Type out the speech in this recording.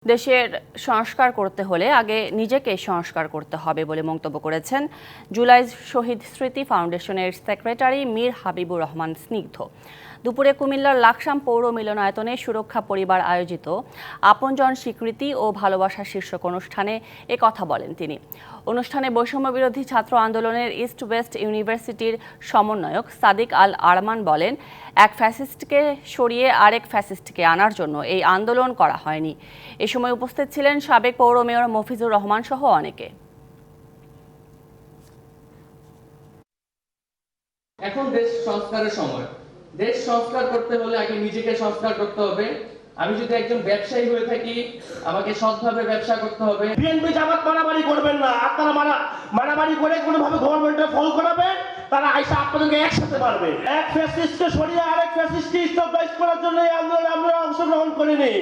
দেশের সংস্কার করতে হলে আগে নিজেকে সংস্কার করতে হবে বলে মন্তব্য করেছেন জুলাই শহীদ স্মৃতি ফাউন্ডেশনের সেক্রেটারি মীর হাবিবুর রহমান স্নিগ্ধ। দুপুরে কুমিল্লার লাকসাম পৌর মিলনায়তনে সুরক্ষা পরিবার আয়োজিত আপনজন স্বীকৃতি ও ভালোবাসা শীর্ষক অনুষ্ঠানে কথা বলেন তিনি। অনুষ্ঠানে বৈষম্য বিরোধী ছাত্র আন্দোলনের ইস্ট ওয়েস্ট ইউনিভার্সিটির সমন্বয়ক সাদিক আল আরমান বলেন, এক ফ্যাসিস্টকে সরিয়ে আরেক ফ্যাসিস্টকে আনার জন্য এই আন্দোলন করা হয়নি। এ সময় উপস্থিত ছিলেন সাবেক পৌর মেয়র মফিজুর রহমান সহ অনেকে। এখন দেশ সংস্কারের সময়। দেশ সংস্কার করতে হলে আগে নিজেকে সংস্কার করতে হবে। আমি যদি একজন ব্যবসায়ী হয়ে থাকি, আমাকে সৎভাবে ব্যবসা করতে হবে। বিএনপি জামাত মারামারি করবেন না। আপনারা মারামারি করে কোনোভাবে গভর্নমেন্টে ফল করাবে, তারা আইসা আপনাদেরকে একসাথে মারবে। এক ফ্যাসিস্টকে সরিয়ে আরেক ফ্যাসিস্টকে স্টপ করার জন্য এই আন্দোলনে আমরা অংশগ্রহণ করিনি।